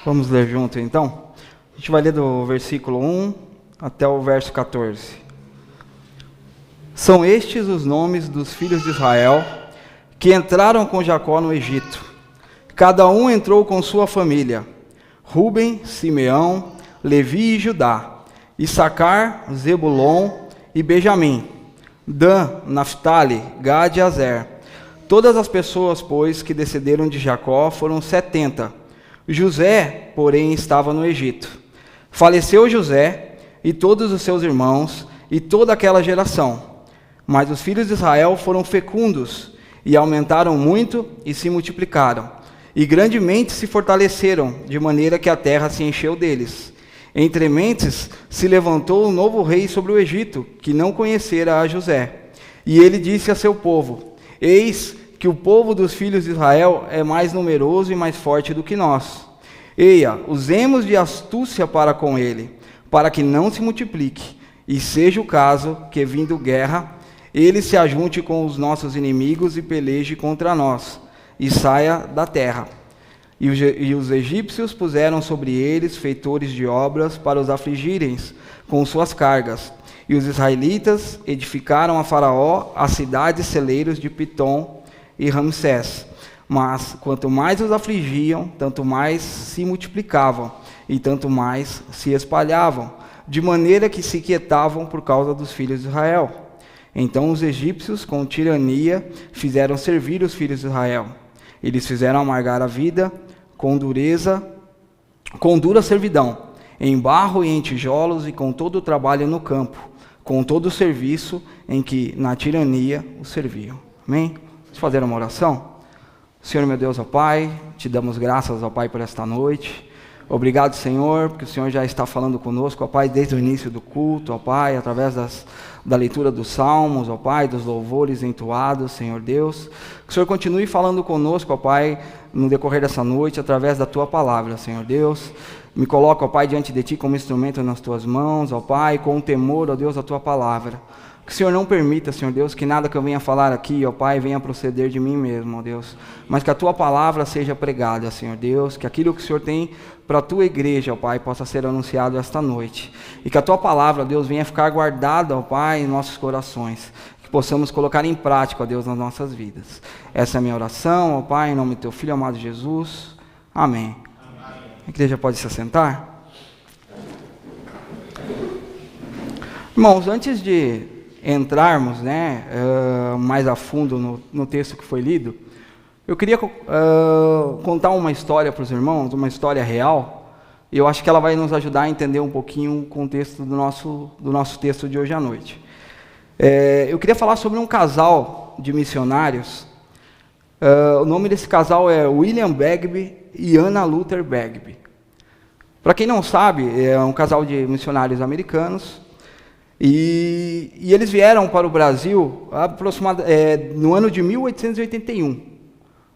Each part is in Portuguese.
Vamos ler junto então? A gente vai ler do versículo 1 até o verso 14. São estes os nomes dos filhos de Israel que entraram com Jacó no Egito. Cada um entrou com sua família: Ruben, Simeão, Levi e Judá, Issacar, Zebulon e Benjamim, Dan, Naftali, Gad e Azer. Todas as pessoas, pois, que descenderam de Jacó foram 70. José, porém, estava no Egito. Faleceu José e todos os seus irmãos e toda aquela geração. Mas os filhos de Israel foram fecundos e aumentaram muito e se multiplicaram. E grandemente se fortaleceram, de maneira que a terra se encheu deles. Entre mentes se levantou um novo rei sobre o Egito, que não conhecera a José. E ele disse a seu povo: Eis que o povo dos filhos de Israel é mais numeroso e mais forte do que nós. Eia, usemos de astúcia para com ele, para que não se multiplique, e seja o caso que, vindo guerra, ele se ajunte com os nossos inimigos e peleje contra nós, e saia da terra. E os egípcios puseram sobre eles feitores de obras para os afligirem com suas cargas. E os israelitas edificaram a Faraó as cidades celeiros de Pitom e Ramsés. Mas quanto mais os afligiam, tanto mais se multiplicavam, e tanto mais se espalhavam, de maneira que se quietavam por causa dos filhos de Israel. Então os egípcios, com tirania, fizeram servir os filhos de Israel. Eles fizeram amargar a vida com dura servidão, em barro e em tijolos, e com todo o trabalho no campo, com todo o serviço em que na tirania os serviam. Amém? Vamos fazer uma oração? Senhor, meu Deus, ó Pai, te damos graças, ó Pai, por esta noite. Obrigado, Senhor, porque o Senhor já está falando conosco, ó Pai, desde o início do culto, ó Pai, através da leitura dos salmos, ó Pai, dos louvores entoados, Senhor Deus. Que o Senhor continue falando conosco, ó Pai, no decorrer dessa noite, através da Tua palavra, Senhor Deus. Me coloco, ó Pai, diante de Ti como instrumento nas Tuas mãos, ó Pai, com temor, ó Deus, a Tua palavra. Que o Senhor não permita, Senhor Deus, que nada que eu venha falar aqui, ó Pai, venha proceder de mim mesmo, ó Deus. Mas que a Tua palavra seja pregada, Senhor Deus. Que aquilo que o Senhor tem para a Tua igreja, ó Pai, possa ser anunciado esta noite. E que a Tua palavra, ó Deus, venha ficar guardada, ó Pai, em nossos corações. Que possamos colocar em prática, ó Deus, nas nossas vidas. Essa é a minha oração, ó Pai, em nome do Teu Filho amado Jesus. Amém. A igreja pode se assentar? Irmãos, antes de entrarmos mais a fundo no texto que foi lido, eu queria contar uma história para os irmãos, uma história real, e eu acho que ela vai nos ajudar a entender um pouquinho o contexto do nosso texto de hoje à noite. Eu queria falar sobre um casal de missionários. O nome desse casal é William Bagby e Anna Luther Bagby. Para quem não sabe, é um casal de missionários americanos. E eles vieram para o Brasil no ano de 1881.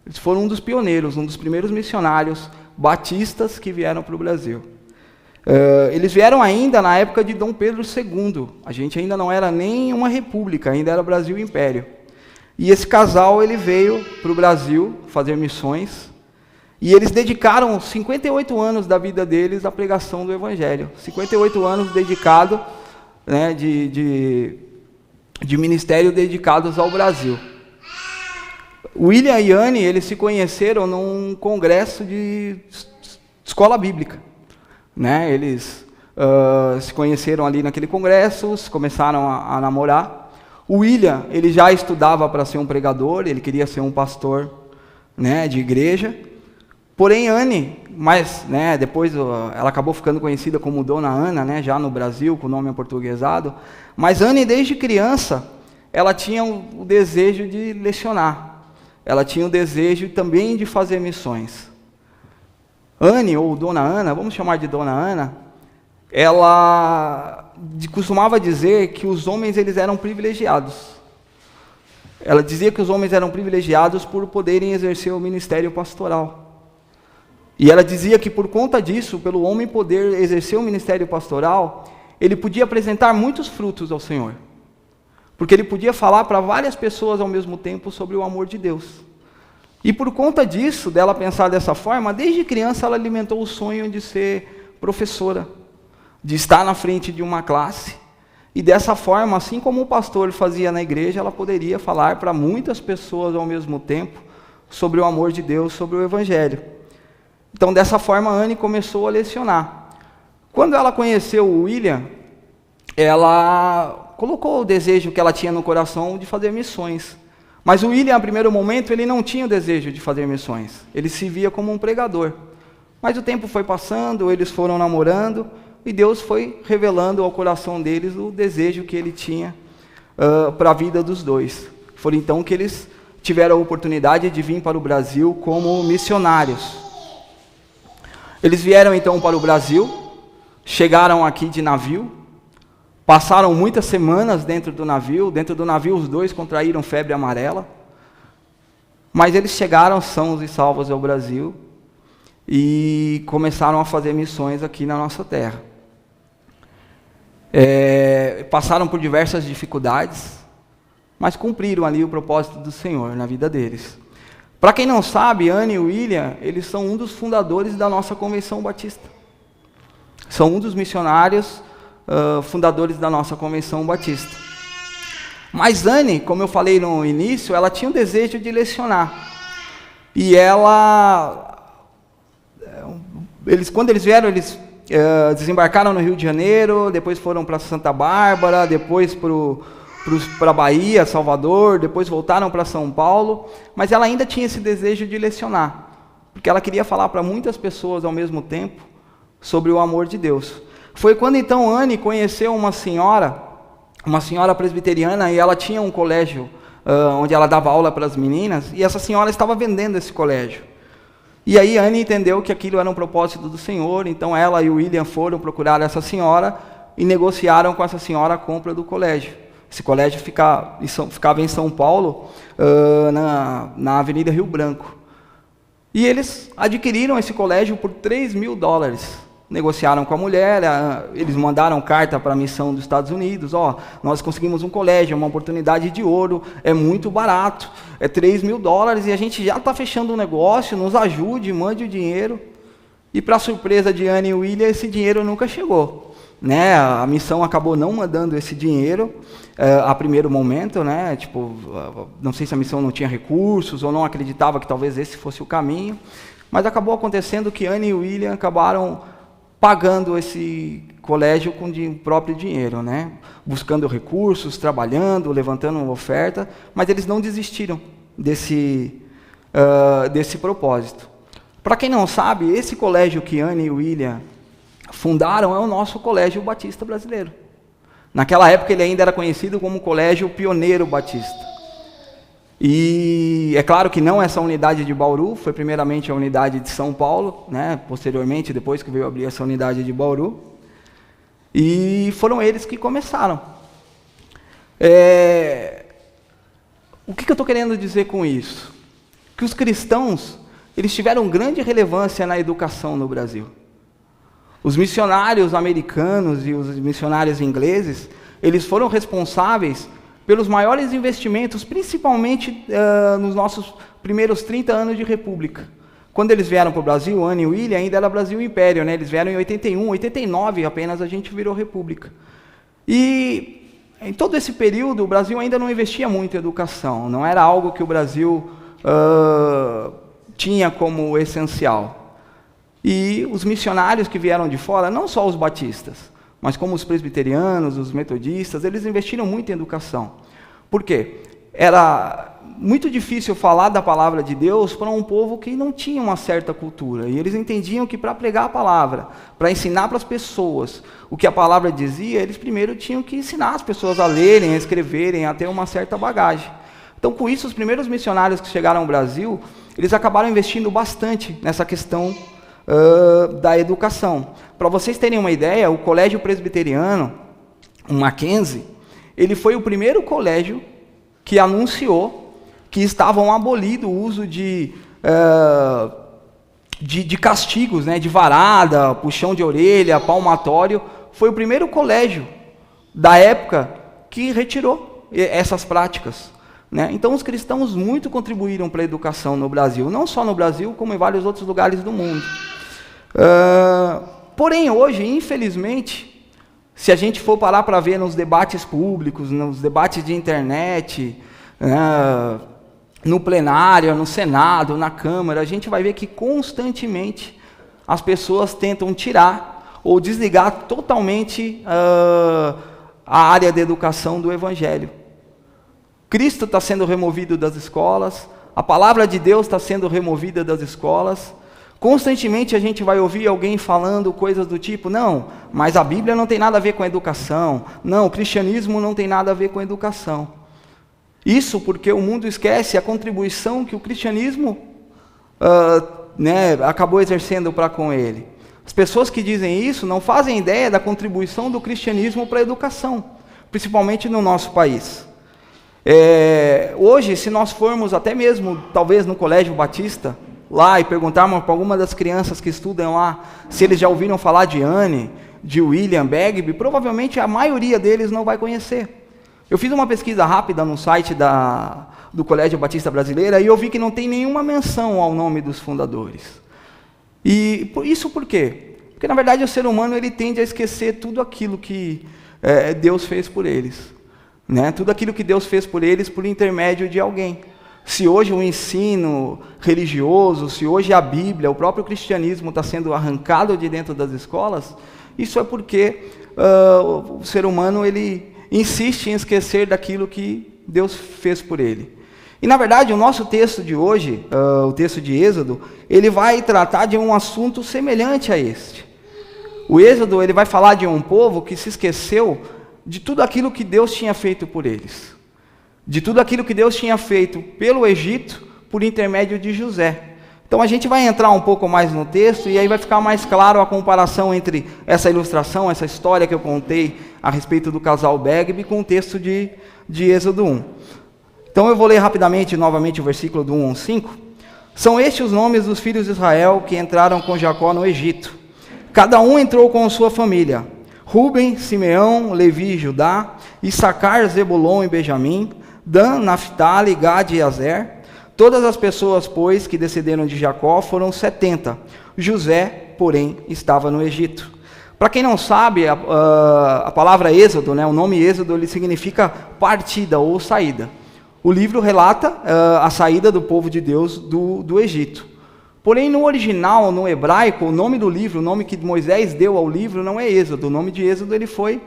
Eles foram um dos pioneiros, um dos primeiros missionários batistas que vieram para o Brasil. Eles vieram ainda na época de Dom Pedro II. A gente ainda não era nem uma república, ainda era Brasil Império. E esse casal ele veio para o Brasil fazer missões. E eles dedicaram 58 anos da vida deles à pregação do Evangelho. 58 anos dedicados, de ministério dedicados ao Brasil. William e Anne, eles se conheceram num congresso de escola bíblica. Eles se conheceram ali naquele congresso, começaram a namorar. O William, ele já estudava para ser um pregador, ele queria ser um pastor, de igreja. Porém, Anne, depois ela acabou ficando conhecida como Dona Ana, já no Brasil, com o nome aportuguesado. Mas Anne, desde criança, ela tinha o desejo de lecionar. Ela tinha o desejo também de fazer missões. Anne, ou Dona Ana, vamos chamar de Dona Ana, ela costumava dizer que os homens eles eram privilegiados. Ela dizia que os homens eram privilegiados por poderem exercer o ministério pastoral. E ela dizia que por conta disso, pelo homem poder exercer o ministério pastoral, ele podia apresentar muitos frutos ao Senhor. Porque ele podia falar para várias pessoas ao mesmo tempo sobre o amor de Deus. E por conta disso, dela pensar dessa forma, desde criança ela alimentou o sonho de ser professora, de estar na frente de uma classe. E dessa forma, assim como o pastor fazia na igreja, ela poderia falar para muitas pessoas ao mesmo tempo sobre o amor de Deus, sobre o Evangelho. Então, dessa forma, Anne começou a lecionar. Quando ela conheceu o William, ela colocou o desejo que ela tinha no coração de fazer missões. Mas o William, a primeiro momento, ele não tinha o desejo de fazer missões. Ele se via como um pregador. Mas o tempo foi passando, eles foram namorando, e Deus foi revelando ao coração deles o desejo que ele tinha para a vida dos dois. Foi então que eles tiveram a oportunidade de vir para o Brasil como missionários. Eles vieram então para o Brasil, chegaram aqui de navio, passaram muitas semanas dentro do navio os dois contraíram febre amarela, mas eles chegaram sãos e salvos ao Brasil e começaram a fazer missões aqui na nossa terra. Passaram por diversas dificuldades, mas cumpriram ali o propósito do Senhor na vida deles. Para quem não sabe, Anne e William, eles são um dos fundadores da nossa Convenção Batista. São um dos missionários fundadores da nossa Convenção Batista. Mas Anne, como eu falei no início, ela tinha um desejo de lecionar. E quando eles vieram, eles desembarcaram no Rio de Janeiro, depois foram para Santa Bárbara, depois para Bahia, Salvador, depois voltaram para São Paulo, mas ela ainda tinha esse desejo de lecionar, porque ela queria falar para muitas pessoas ao mesmo tempo sobre o amor de Deus. Foi quando então Anne conheceu uma senhora presbiteriana, e ela tinha um colégio onde ela dava aula para as meninas, e essa senhora estava vendendo esse colégio. E aí Anne entendeu que aquilo era um propósito do Senhor, então ela e o William foram procurar essa senhora e negociaram com essa senhora a compra do colégio. Esse colégio ficava em São Paulo, na Avenida Rio Branco. E eles adquiriram esse colégio por $3.000. Negociaram com a mulher, eles mandaram carta para a missão dos Estados Unidos, nós conseguimos um colégio, é uma oportunidade de ouro, é muito barato, é $3.000 e a gente já está fechando um negócio, nos ajude, mande o dinheiro. E para surpresa de Anne e William, esse dinheiro nunca chegou. A missão acabou não mandando esse dinheiro a primeiro momento, não sei se a missão não tinha recursos ou não acreditava que talvez esse fosse o caminho, mas acabou acontecendo que Anne e William acabaram pagando esse colégio com o próprio dinheiro, buscando recursos, trabalhando, levantando uma oferta, mas eles não desistiram desse propósito. Para quem não sabe, esse colégio que Anne e William fundaram é o nosso Colégio Batista Brasileiro. Naquela época ele ainda era conhecido como Colégio Pioneiro Batista. E é claro que não essa unidade de Bauru, foi primeiramente a unidade de São Paulo, posteriormente, depois que veio abrir essa unidade de Bauru, e foram eles que começaram. O que eu estou querendo dizer com isso? Que os cristãos, eles tiveram grande relevância na educação no Brasil. Os missionários americanos e os missionários ingleses, eles foram responsáveis pelos maiores investimentos, principalmente nos nossos primeiros 30 anos de república. Quando eles vieram para o Brasil, Anne e William, ainda era Brasil Império, eles vieram em 81, 89 apenas a gente virou república. E em todo esse período, o Brasil ainda não investia muito em educação, não era algo que o Brasil tinha como essencial. E os missionários que vieram de fora, não só os batistas, mas como os presbiterianos, os metodistas, eles investiram muito em educação. Por quê? Era muito difícil falar da palavra de Deus para um povo que não tinha uma certa cultura. E eles entendiam que para pregar a palavra, para ensinar para as pessoas o que a palavra dizia, eles primeiro tinham que ensinar as pessoas a lerem, a escreverem, a ter uma certa bagagem. Então, com isso, os primeiros missionários que chegaram ao Brasil, eles acabaram investindo bastante nessa questão da educação. Para vocês terem uma ideia, o Colégio Presbiteriano, o Mackenzie, ele foi o primeiro colégio que anunciou que estavam abolindo o uso de castigos, de varada, puxão de orelha, palmatório. Foi o primeiro colégio da época que retirou essas práticas. né? Então os cristãos muito contribuíram para a educação no Brasil, não só no Brasil, como em vários outros lugares do mundo. Porém, hoje, infelizmente, se a gente for parar para ver nos debates públicos, nos debates de internet, no plenário, no Senado, na Câmara, a gente vai ver que constantemente as pessoas tentam tirar ou desligar totalmente a área da educação do Evangelho. Cristo está sendo removido das escolas, a palavra de Deus está sendo removida das escolas. Constantemente a gente vai ouvir alguém falando coisas do tipo, não, mas a Bíblia não tem nada a ver com a educação, não, o cristianismo não tem nada a ver com a educação. Isso porque o mundo esquece a contribuição que o cristianismo acabou exercendo para com ele. As pessoas que dizem isso não fazem ideia da contribuição do cristianismo para a educação, principalmente no nosso país. Hoje, se nós formos até mesmo, talvez no Colégio Batista, lá e perguntarmos para alguma das crianças que estudam lá, se eles já ouviram falar de Anne, de William Begbie, provavelmente a maioria deles não vai conhecer. Eu fiz uma pesquisa rápida no site do Colégio Batista Brasileira e eu vi que não tem nenhuma menção ao nome dos fundadores. E isso por quê? Porque na verdade o ser humano ele tende a esquecer tudo aquilo que Deus fez por eles, né? Tudo aquilo que Deus fez por eles por intermédio de alguém. Se hoje o ensino religioso, se hoje a Bíblia, o próprio cristianismo está sendo arrancado de dentro das escolas, isso é porque o ser humano ele insiste em esquecer daquilo que Deus fez por ele. E na verdade o nosso texto de hoje, o texto de Êxodo, ele vai tratar de um assunto semelhante a este. O Êxodo ele vai falar de um povo que se esqueceu de tudo aquilo que Deus tinha feito por eles. De tudo aquilo que Deus tinha feito pelo Egito, por intermédio de José. Então a gente vai entrar um pouco mais no texto, e aí vai ficar mais claro a comparação entre essa ilustração, essa história que eu contei a respeito do casal Begbie, com o texto de Êxodo 1. Então eu vou ler rapidamente, novamente, o versículo do 1 ao 5. São estes os nomes dos filhos de Israel que entraram com Jacó no Egito. Cada um entrou com sua família. Ruben, Simeão, Levi e Judá, Issacar, Zebulon e Benjamim, Dan, Naftali, Gade e Azer. Todas as pessoas, pois, que descenderam de Jacó foram 70. José, porém, estava no Egito. Para quem não sabe, a palavra Êxodo, o nome Êxodo, ele significa partida ou saída. O livro relata a saída do povo de Deus do Egito. Porém, no original, no hebraico, o nome do livro, o nome que Moisés deu ao livro não é Êxodo. O nome de Êxodo ele foi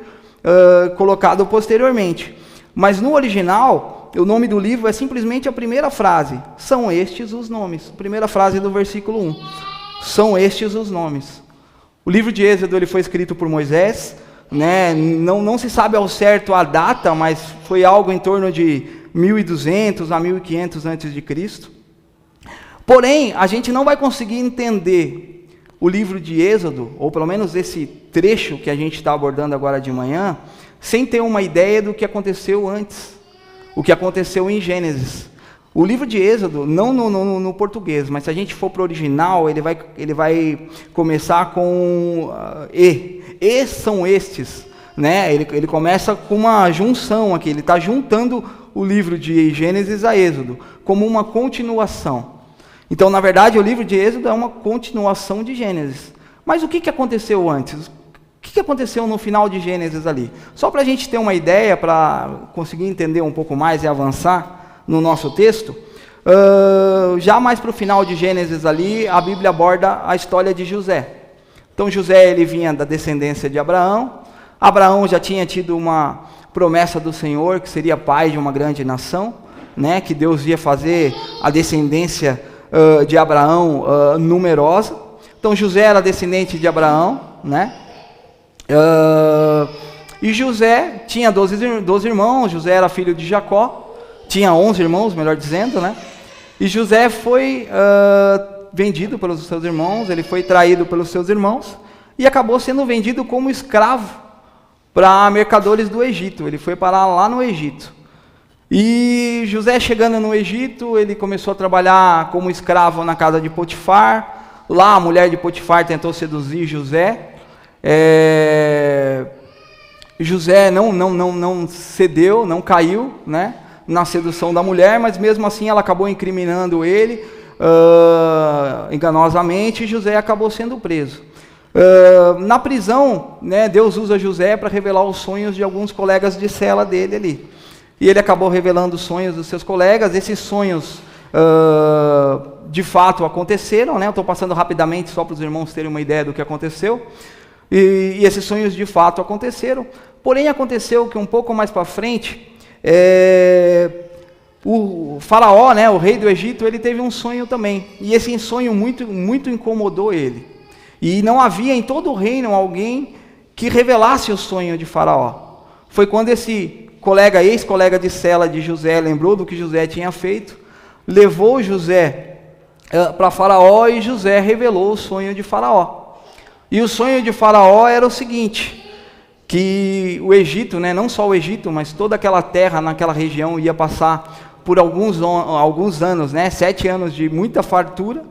colocado posteriormente. Mas no original, o nome do livro é simplesmente a primeira frase. São estes os nomes. Primeira frase do versículo 1. São estes os nomes. O livro de Êxodo ele foi escrito por Moisés. Não se sabe ao certo a data, mas foi algo em torno de 1200 a 1500 a.C. Porém, a gente não vai conseguir entender o livro de Êxodo, ou pelo menos esse trecho que a gente está abordando agora de manhã, sem ter uma ideia do que aconteceu antes, o que aconteceu em Gênesis. O livro de Êxodo, não no português, mas se a gente for para o original, ele vai começar com e são estes, Ele começa com uma junção aqui, ele está juntando o livro de Gênesis a Êxodo, como uma continuação. Então, na verdade, o livro de Êxodo é uma continuação de Gênesis. Mas o que aconteceu antes? O que aconteceu no final de Gênesis ali? Só para a gente ter uma ideia, para conseguir entender um pouco mais e avançar no nosso texto, já mais para o final de Gênesis ali, a Bíblia aborda a história de José. Então José ele vinha da descendência de Abraão. Abraão já tinha tido uma promessa do Senhor, que seria pai de uma grande nação, que Deus ia fazer a descendência de Abraão numerosa. Então José era descendente de Abraão, e José tinha 12 irmãos. José era filho de Jacó, tinha 11 irmãos, melhor dizendo, e José foi vendido pelos seus irmãos, ele foi traído pelos seus irmãos, e acabou sendo vendido como escravo para mercadores do Egito. Ele foi parar lá no Egito. E José, chegando no Egito, ele começou a trabalhar como escravo na casa de Potifar. Lá a mulher de Potifar tentou seduzir José. José não cedeu, não caiu, na sedução da mulher, mas mesmo assim ela acabou incriminando ele enganosamente, e José acabou sendo preso. Na prisão, né, Deus usa José para revelar os sonhos de alguns colegas de cela dele ali. E ele acabou revelando os sonhos dos seus colegas. Esses sonhos, de fato, aconteceram, né? Eu estou passando rapidamente só para os irmãos terem uma ideia do que aconteceu. E esses sonhos, de fato, aconteceram. Porém, aconteceu que um pouco mais para frente, o faraó, né, o rei do Egito, ele teve um sonho também. E esse sonho muito incomodou ele. E não havia em todo o reino alguém que revelasse o sonho de faraó. Foi quando esse ex-colega de cela de José, lembrou do que José tinha feito, levou José para faraó, e José revelou o sonho de faraó. E o sonho de faraó era o seguinte, que o Egito, né, não só o Egito, mas toda aquela terra naquela região ia passar por alguns anos, né, 7 anos de muita fartura,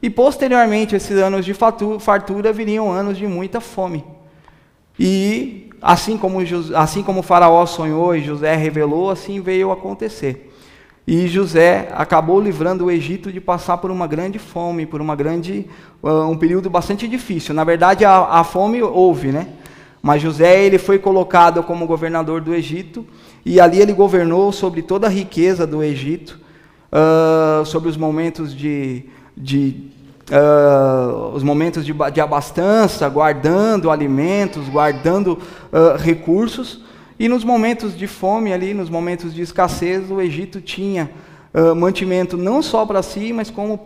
e posteriormente esses anos de fartura viriam anos de muita fome. E assim como o faraó sonhou e José revelou, assim veio a acontecer. E José acabou livrando o Egito de passar por uma grande fome, por um período bastante difícil. Na verdade, a fome houve, né? Mas José, ele foi colocado como governador do Egito, e ali ele governou sobre toda a riqueza do Egito, sobre os momentos de abastança, guardando alimentos, guardando recursos, e nos momentos de fome ali, nos momentos de escassez, o Egito tinha mantimento não só para si, mas como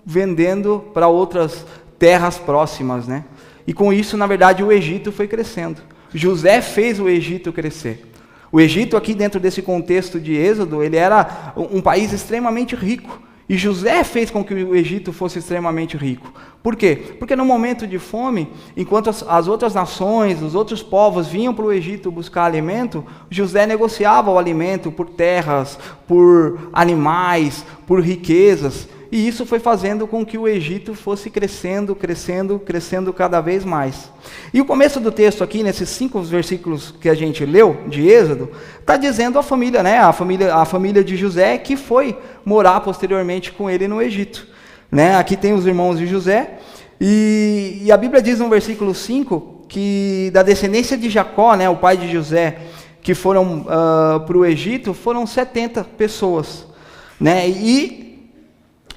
vendendo para outras terras próximas, né? E com isso, na verdade, o Egito foi crescendo. José fez o Egito crescer. O Egito, aqui dentro desse contexto de Êxodo, ele era um país extremamente rico. E José fez com que o Egito fosse extremamente rico. Por quê? Porque no momento de fome, enquanto as outras nações, os outros povos vinham para o Egito buscar alimento, José negociava o alimento por terras, por animais, por riquezas. E isso foi fazendo com que o Egito fosse crescendo cada vez mais. E o começo do texto aqui, nesses 5 versículos que a gente leu, de Êxodo, está dizendo a família, né? A família de José, que foi morar posteriormente com ele no Egito. Né? Aqui tem os irmãos de José, e a Bíblia diz no versículo 5, que da descendência de Jacó, né, o pai de José, que foram para o Egito, foram 70 pessoas. Né?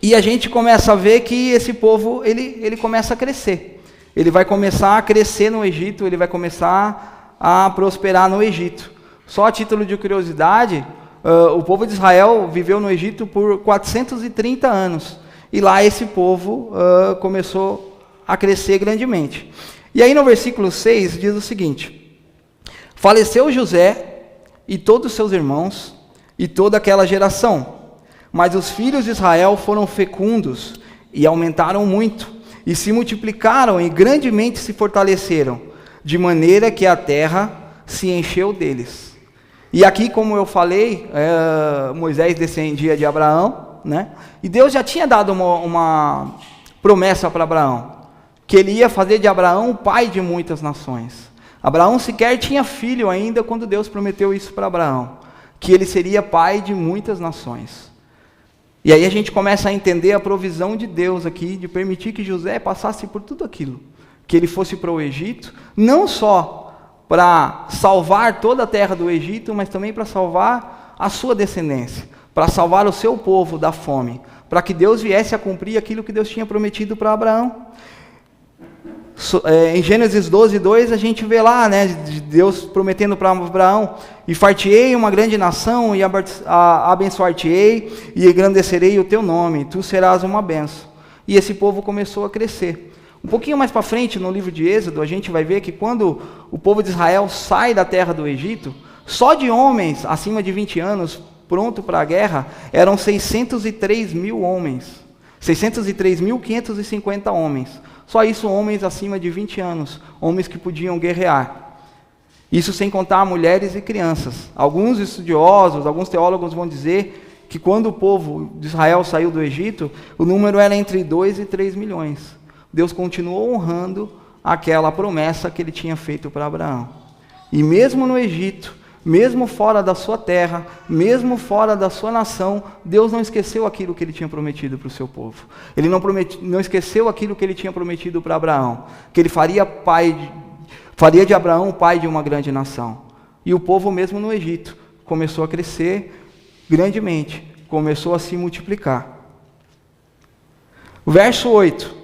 E a gente começa a ver que esse povo, ele começa a crescer. Ele vai começar a crescer no Egito, ele vai começar a prosperar no Egito. Só a título de curiosidade, o povo de Israel viveu no Egito por 430 anos. E lá esse povo começou a crescer grandemente. E aí no versículo 6 diz o seguinte: faleceu José e todos os seus irmãos e toda aquela geração. Mas os filhos de Israel foram fecundos e aumentaram muito, e se multiplicaram e grandemente se fortaleceram, de maneira que a terra se encheu deles. E aqui, como eu falei, Moisés descendia de Abraão, né? E Deus já tinha dado uma promessa para Abraão, que ele ia fazer de Abraão o pai de muitas nações. Abraão sequer tinha filho ainda quando Deus prometeu isso para Abraão, que ele seria pai de muitas nações. E aí a gente começa a entender a provisão de Deus aqui, de permitir que José passasse por tudo aquilo, que ele fosse para o Egito, não só para salvar toda a terra do Egito, mas também para salvar a sua descendência, para salvar o seu povo da fome, para que Deus viesse a cumprir aquilo que Deus tinha prometido para Abraão. Em Gênesis 12:2 a gente vê lá, né, de Deus prometendo para Abraão: e fartei uma grande nação, e abençoar-te-ei, e engrandecerei o teu nome, tu serás uma bênção. E esse povo começou a crescer. Um pouquinho mais para frente, no livro de Êxodo, a gente vai ver que quando o povo de Israel sai da terra do Egito, só de homens acima de 20 anos, pronto para a guerra, eram 603 mil homens, 603.550 homens. Só isso, homens acima de 20 anos, homens que podiam guerrear. Isso sem contar mulheres e crianças. Alguns estudiosos, alguns teólogos vão dizer que quando o povo de Israel saiu do Egito, o número era entre 2 e 3 milhões. Deus continuou honrando aquela promessa que ele tinha feito para Abraão. E mesmo no Egito, mesmo fora da sua terra, mesmo fora da sua nação, Deus não esqueceu aquilo que Ele tinha prometido para o seu povo. Ele não esqueceu aquilo que Ele tinha prometido para Abraão, que Ele faria de Abraão pai de uma grande nação. E o povo mesmo no Egito começou a crescer grandemente, começou a se multiplicar. Verso 8.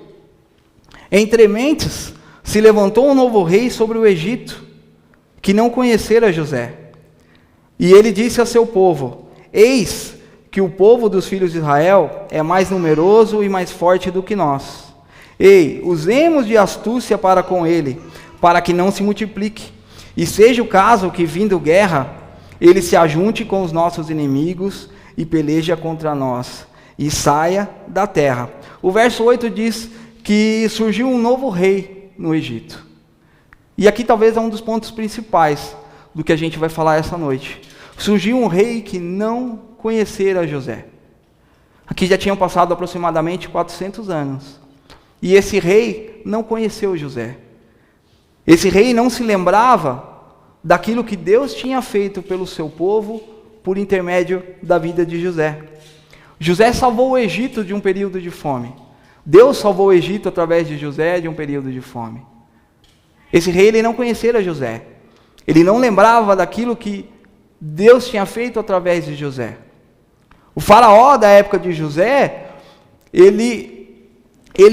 Entre mentes se levantou um novo rei sobre o Egito, que não conhecera José. E ele disse a seu povo: eis que o povo dos filhos de Israel é mais numeroso e mais forte do que nós. Ei, usemos de astúcia para com ele, para que não se multiplique. E seja o caso que, vindo guerra, ele se ajunte com os nossos inimigos e peleja contra nós, e saia da terra. O verso 8 diz que surgiu um novo rei no Egito. E aqui talvez é um dos pontos principais do que a gente vai falar essa noite. Surgiu um rei que não conhecera José. Aqui já tinham passado aproximadamente 400 anos. E esse rei não conheceu José. Esse rei não se lembrava daquilo que Deus tinha feito pelo seu povo por intermédio da vida de José. José salvou o Egito de um período de fome. Deus salvou o Egito através de José de um período de fome. Esse rei ele não conhecera José. Ele não lembrava daquilo que Deus tinha feito através de José. O faraó da época de José, ele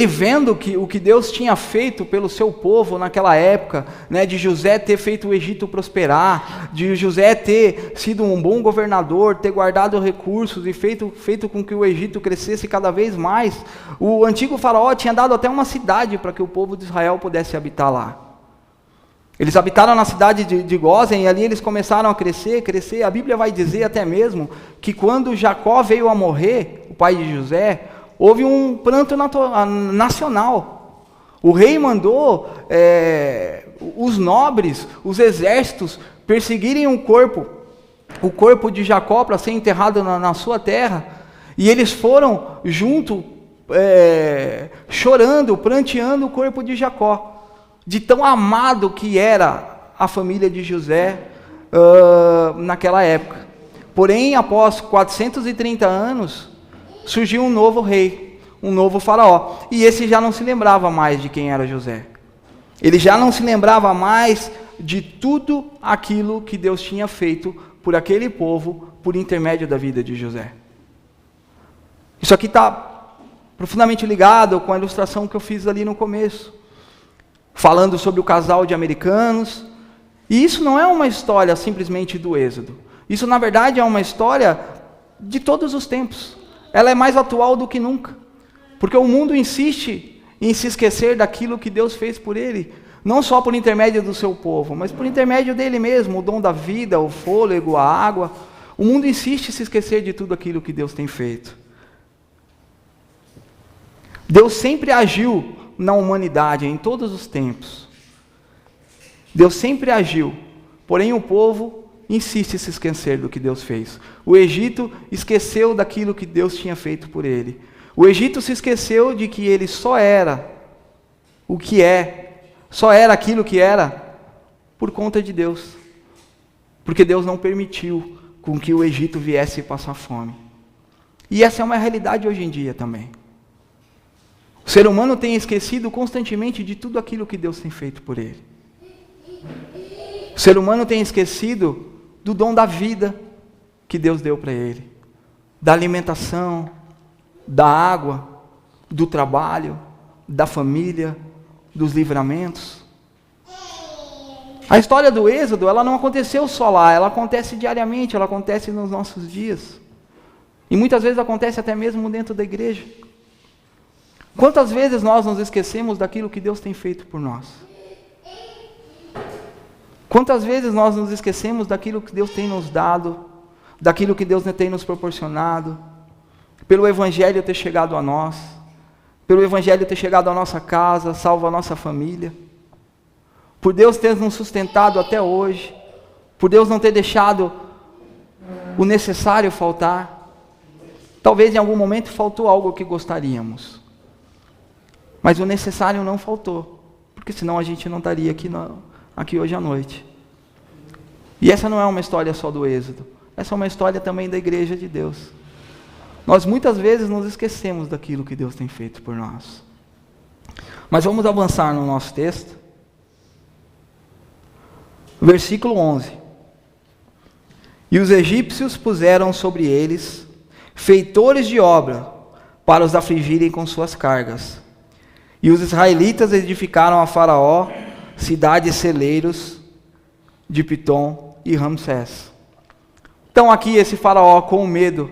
vendo o que Deus tinha feito pelo seu povo naquela época, né, de José ter feito o Egito prosperar, de José ter sido um bom governador, ter guardado recursos e feito com que o Egito crescesse cada vez mais, o antigo faraó tinha dado até uma cidade para que o povo de Israel pudesse habitar lá. Eles habitaram na cidade de Gósen e ali eles começaram a crescer. A Bíblia vai dizer até mesmo que quando Jacó veio a morrer, o pai de José, houve um pranto nacional. O rei mandou os nobres, os exércitos, perseguirem o corpo de Jacó para ser enterrado na sua terra. E eles foram junto, chorando, pranteando o corpo de Jacó. De tão amado que era a família de José naquela época. Porém, após 430 anos, surgiu um novo rei, um novo faraó. E esse já não se lembrava mais de quem era José. Ele já não se lembrava mais de tudo aquilo que Deus tinha feito por aquele povo, por intermédio da vida de José. Isso aqui está profundamente ligado com a ilustração que eu fiz ali no começo, falando sobre o casal de americanos. E isso não é uma história simplesmente do Êxodo. Isso, na verdade, é uma história de todos os tempos. Ela é mais atual do que nunca. Porque o mundo insiste em se esquecer daquilo que Deus fez por ele. Não só por intermédio do seu povo, mas por intermédio dele mesmo. O dom da vida, o fôlego, a água. O mundo insiste em se esquecer de tudo aquilo que Deus tem feito. Deus sempre agiu na humanidade, em todos os tempos. Deus sempre agiu, porém o povo insiste em se esquecer do que Deus fez. O Egito esqueceu daquilo que Deus tinha feito por ele. O Egito se esqueceu de que ele só era o que só era aquilo que era por conta de Deus. Porque Deus não permitiu com que o Egito viesse passar fome. E essa é uma realidade hoje em dia também. O ser humano tem esquecido constantemente de tudo aquilo que Deus tem feito por ele. O ser humano tem esquecido do dom da vida que Deus deu para ele, da alimentação, da água, do trabalho, da família, dos livramentos. A história do Êxodo, ela não aconteceu só lá, ela acontece diariamente, ela acontece nos nossos dias. E muitas vezes acontece até mesmo dentro da igreja. Quantas vezes nós nos esquecemos daquilo que Deus tem feito por nós? Quantas vezes nós nos esquecemos daquilo que Deus tem nos dado, daquilo que Deus tem nos proporcionado, pelo Evangelho ter chegado a nós, pelo Evangelho ter chegado à nossa casa, salvo a nossa família, por Deus ter nos sustentado até hoje, por Deus não ter deixado o necessário faltar. Talvez em algum momento faltou algo que gostaríamos, mas o necessário não faltou, porque senão a gente não estaria aqui hoje à noite. E essa não é uma história só do Êxodo, essa é uma história também da igreja de Deus. Nós muitas vezes nos esquecemos daquilo que Deus tem feito por nós. Mas vamos avançar no nosso texto. Versículo 11. E os egípcios puseram sobre eles feitores de obra, para os afligirem com suas cargas. E os israelitas edificaram a Faraó cidades celeiros de Pitom e Ramsés. Então aqui esse Faraó, com medo,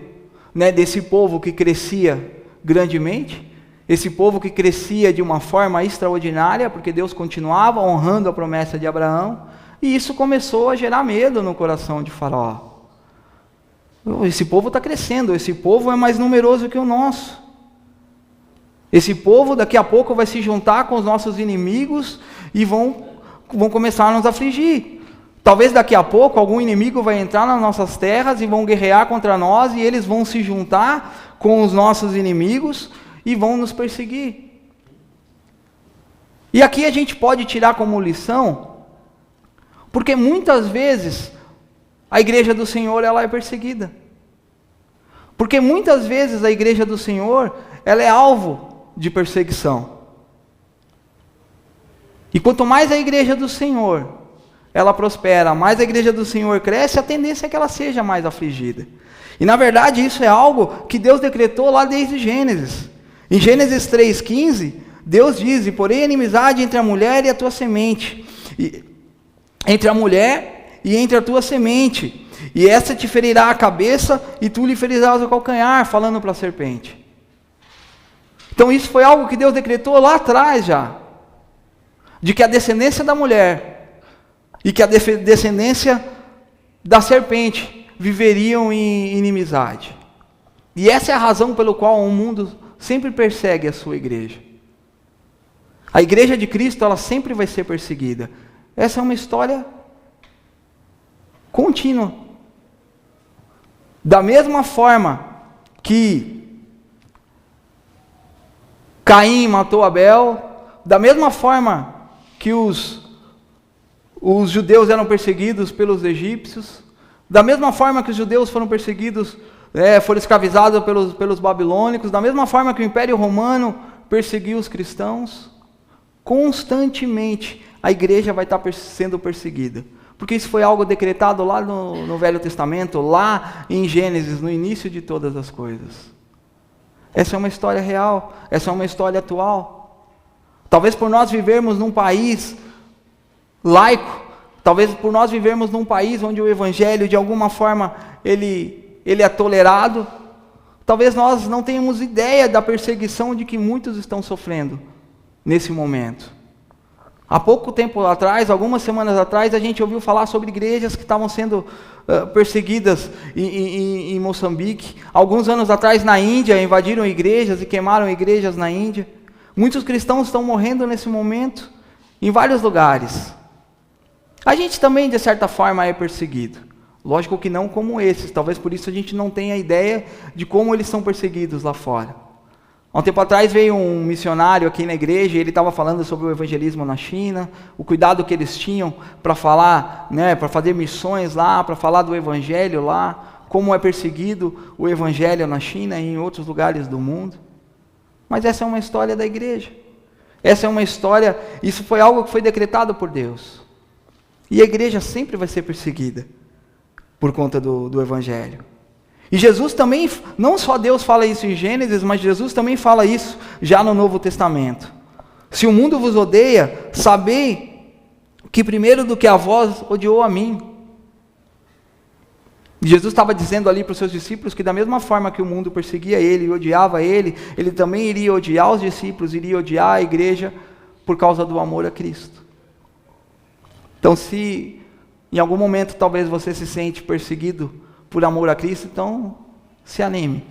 né, desse povo que crescia grandemente, esse povo que crescia de uma forma extraordinária, porque Deus continuava honrando a promessa de Abraão, e isso começou a gerar medo no coração de Faraó. Esse povo está crescendo, esse povo é mais numeroso que o nosso. Esse povo daqui a pouco vai se juntar com os nossos inimigos e vão começar a nos afligir. Talvez daqui a pouco algum inimigo vai entrar nas nossas terras e vão guerrear contra nós, e eles vão se juntar com os nossos inimigos e vão nos perseguir. E aqui a gente pode tirar como lição, porque muitas vezes a igreja do Senhor ela é perseguida. Porque muitas vezes a igreja do Senhor ela é alvo de perseguição. E quanto mais a igreja do Senhor ela prospera, mais a igreja do Senhor cresce, a tendência é que ela seja mais afligida. E na verdade isso é algo que Deus decretou lá desde Gênesis. Em Gênesis 3,15, Deus diz: e porém inimizade entre a mulher e a tua semente, entre a mulher e entre a tua semente, e essa te ferirá a cabeça, e tu lhe ferirás o calcanhar, falando para a serpente. Então isso foi algo que Deus decretou lá atrás já, de que a descendência da mulher e que a descendência da serpente viveriam em inimizade. E essa é a razão pelo qual o mundo sempre persegue a sua igreja. A igreja de Cristo, ela sempre vai ser perseguida. Essa é uma história contínua. Da mesma forma que Caim matou Abel, da mesma forma que os judeus eram perseguidos pelos egípcios, da mesma forma que os judeus foram perseguidos, foram escravizados pelos babilônicos, da mesma forma que o Império Romano perseguiu os cristãos, constantemente a igreja vai estar sendo perseguida. Porque isso foi algo decretado lá no Velho Testamento, lá em Gênesis, no início de todas as coisas. Essa é uma história real, essa é uma história atual. Talvez por nós vivermos num país laico, talvez por nós vivermos num país onde o evangelho de alguma forma ele é tolerado, talvez nós não tenhamos ideia da perseguição de que muitos estão sofrendo nesse momento. Há pouco tempo atrás, algumas semanas atrás, a gente ouviu falar sobre igrejas que estavam sendo perseguidas em Moçambique. Alguns anos atrás, na Índia, invadiram igrejas e queimaram igrejas na Índia. Muitos cristãos estão morrendo nesse momento em vários lugares. A gente também, de certa forma, é perseguido. Lógico que não como esses, talvez por isso a gente não tenha ideia de como eles são perseguidos lá fora. Há um tempo atrás veio um missionário aqui na igreja, e ele estava falando sobre o evangelismo na China, o cuidado que eles tinham para falar, para fazer missões lá, para falar do evangelho lá, como é perseguido o evangelho na China e em outros lugares do mundo. Mas essa é uma história da igreja. Essa é uma história, isso foi algo que foi decretado por Deus. E a igreja sempre vai ser perseguida por conta do evangelho. E Jesus também, não só Deus fala isso em Gênesis, mas Jesus também fala isso já no Novo Testamento. Se o mundo vos odeia, sabei que primeiro do que a vós odiou a mim. E Jesus estava dizendo ali para os seus discípulos que da mesma forma que o mundo perseguia ele e odiava ele também iria odiar os discípulos, iria odiar a igreja por causa do amor a Cristo. Então, se em algum momento talvez você se sente perseguido por amor a Cristo, então se anime,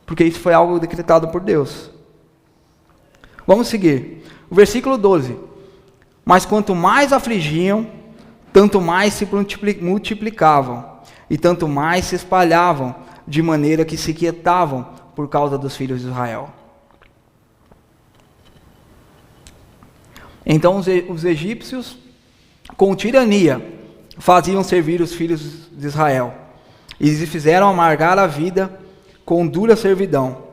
porque isso foi algo decretado por Deus. Vamos seguir. O versículo 12. Mas quanto mais afligiam, tanto mais se multiplicavam, e tanto mais se espalhavam, de maneira que se quietavam por causa dos filhos de Israel. Então os egípcios, com tirania, faziam servir os filhos de Israel. E lhes fizeram amargar a vida com dura servidão,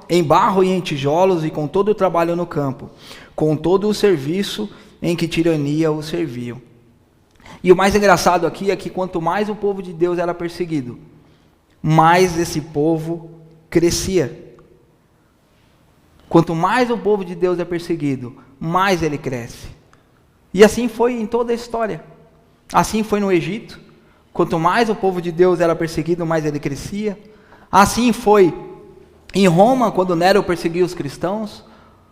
em barro e em tijolos, e com todo o trabalho no campo, com todo o serviço em que tirania o serviam. E o mais engraçado aqui é que quanto mais o povo de Deus era perseguido, mais esse povo crescia. Quanto mais o povo de Deus é perseguido, mais ele cresce. E assim foi em toda a história. Assim foi no Egito. Quanto mais o povo de Deus era perseguido, mais ele crescia. Assim foi em Roma, quando Nero perseguia os cristãos.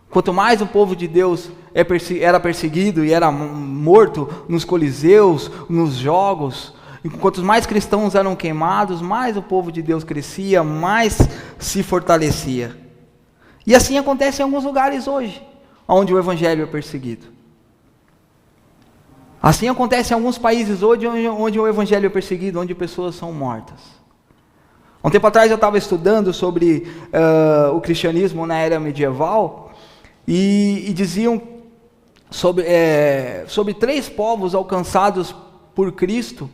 Quanto mais o povo de Deus era perseguido e era morto nos coliseus, nos jogos, quanto mais cristãos eram queimados, mais o povo de Deus crescia, mais se fortalecia. E assim acontece em alguns lugares hoje, onde o evangelho é perseguido. Assim acontece em alguns países hoje, onde o evangelho é perseguido, onde pessoas são mortas. Um tempo atrás eu estava estudando sobre o cristianismo na era medieval, e diziam sobre 3 povos alcançados por Cristo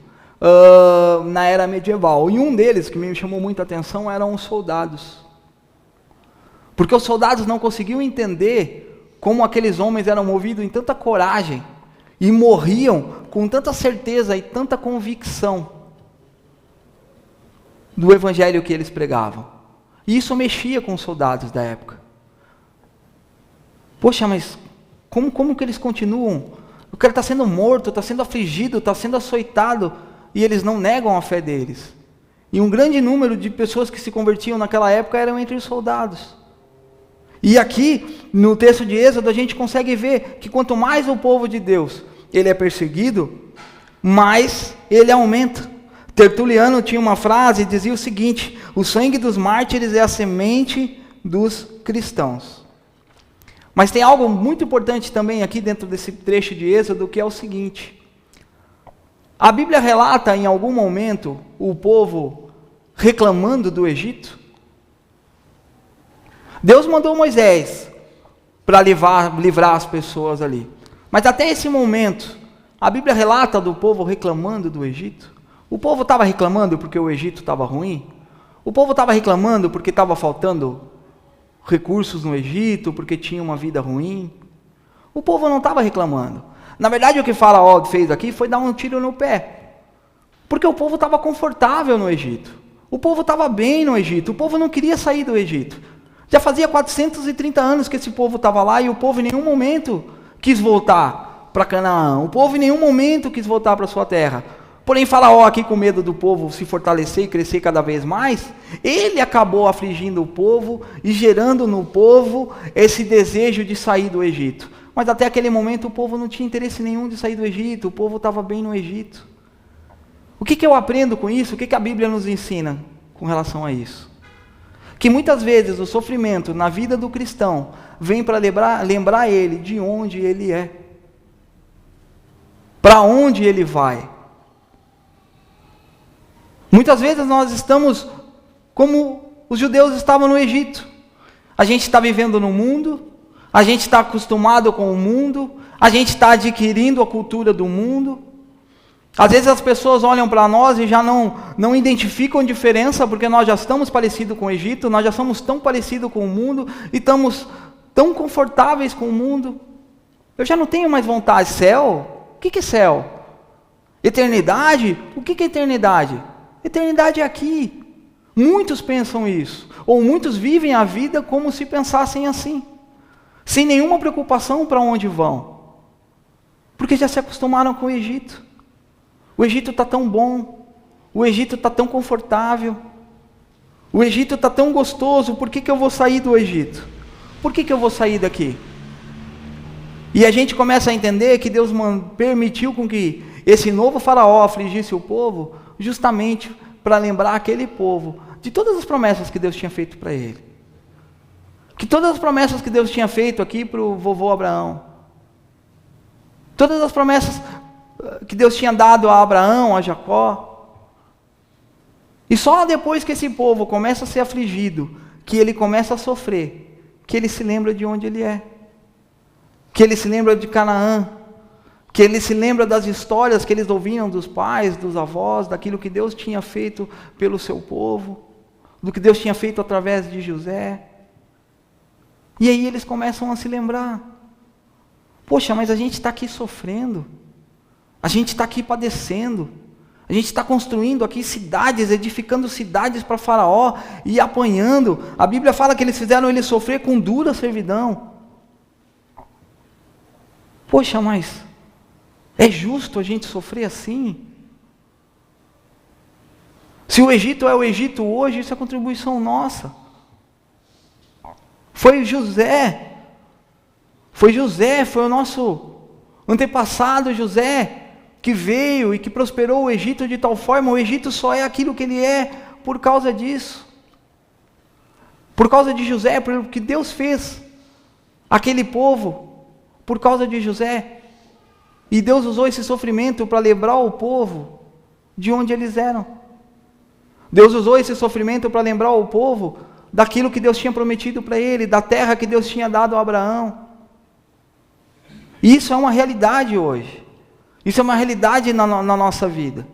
na era medieval. E um deles, que me chamou muita atenção, eram os soldados. Porque os soldados não conseguiam entender como aqueles homens eram movidos em tanta coragem e morriam com tanta certeza e tanta convicção do evangelho que eles pregavam. E isso mexia com os soldados da época. Poxa, mas como que eles continuam? O cara está sendo morto, está sendo afligido, está sendo açoitado, e eles não negam a fé deles. E um grande número de pessoas que se convertiam naquela época eram entre os soldados. E aqui, no texto de Êxodo, a gente consegue ver que quanto mais o povo de Deus ele é perseguido, mais ele aumenta. Tertuliano tinha uma frase, dizia o seguinte: o sangue dos mártires é a semente dos cristãos. Mas tem algo muito importante também aqui dentro desse trecho de Êxodo, que é o seguinte: a Bíblia relata em algum momento o povo reclamando do Egito. Deus mandou Moisés para livrar as pessoas ali. Mas até esse momento, a Bíblia relata do povo reclamando do Egito. O povo estava reclamando porque o Egito estava ruim? O povo estava reclamando porque estava faltando recursos no Egito, porque tinha uma vida ruim? O povo não estava reclamando. Na verdade, o que Faraó fez aqui foi dar um tiro no pé. Porque o povo estava confortável no Egito. O povo estava bem no Egito. O povo não queria sair do Egito. Já fazia 430 anos que esse povo estava lá e o povo em nenhum momento quis voltar para Canaã. O povo em nenhum momento quis voltar para sua terra. Porém, Faraó, aqui com medo do povo se fortalecer e crescer cada vez mais, ele acabou afligindo o povo e gerando no povo esse desejo de sair do Egito. Mas até aquele momento o povo não tinha interesse nenhum de sair do Egito, o povo estava bem no Egito. O que eu aprendo com isso? O que a Bíblia nos ensina com relação a isso? Que muitas vezes o sofrimento na vida do cristão vem para lembrar ele de onde ele é, para onde ele vai. Muitas vezes nós estamos como os judeus estavam no Egito. A gente está vivendo no mundo, a gente está acostumado com o mundo, a gente está adquirindo a cultura do mundo. Às vezes as pessoas olham para nós e já não identificam diferença, porque nós já estamos parecidos com o Egito, nós já somos tão parecidos com o mundo, e estamos tão confortáveis com o mundo. Eu já não tenho mais vontade. Céu? O que é céu? Eternidade? O que é eternidade? Eternidade é aqui. Muitos pensam isso, ou muitos vivem a vida como se pensassem assim, sem nenhuma preocupação para onde vão, porque já se acostumaram com o Egito. O Egito está tão bom, o Egito está tão confortável, o Egito está tão gostoso, por que eu vou sair do Egito? Por que eu vou sair daqui? E a gente começa a entender que Deus permitiu com que esse novo faraó afligisse o povo, justamente para lembrar aquele povo de todas as promessas que Deus tinha feito para ele. Que todas as promessas que Deus tinha feito aqui para o vovô Abraão, todas as promessas que Deus tinha dado a Abraão, a Jacó. E só depois que esse povo começa a ser afligido, que ele começa a sofrer, que ele se lembra de onde ele é, que ele se lembra de Canaã, que ele se lembra das histórias que eles ouviam dos pais, dos avós, daquilo que Deus tinha feito pelo seu povo, do que Deus tinha feito através de José. E aí eles começam a se lembrar: poxa, mas a gente está aqui sofrendo, a gente está aqui padecendo, a gente está construindo aqui cidades, edificando cidades para Faraó e apanhando. A Bíblia fala que eles fizeram ele sofrer com dura servidão. Poxa, mas é justo a gente sofrer assim? Se o Egito é o Egito hoje, isso é contribuição nossa. Foi José, foi o nosso antepassado José, que veio e que prosperou o Egito de tal forma. O Egito só é aquilo que ele é por causa disso. Por causa de José, porque Deus fez aquele povo por causa de José. E Deus usou esse sofrimento para lembrar o povo de onde eles eram. Deus usou esse sofrimento para lembrar o povo daquilo que Deus tinha prometido para ele, da terra que Deus tinha dado a Abraão. E isso é uma realidade hoje. Isso é uma realidade na nossa vida.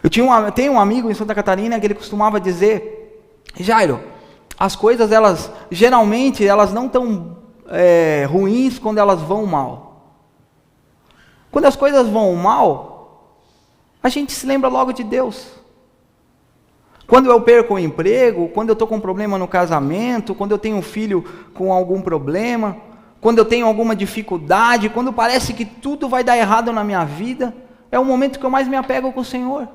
Eu tenho um amigo em Santa Catarina que ele costumava dizer: Jairo, as coisas, geralmente elas não estão ruins quando elas vão mal. Quando as coisas vão mal, a gente se lembra logo de Deus. Quando eu perco o emprego, quando eu estou com um problema no casamento, quando eu tenho um filho com algum problema, quando eu tenho alguma dificuldade, quando parece que tudo vai dar errado na minha vida, é o momento que eu mais me apego com o Senhor.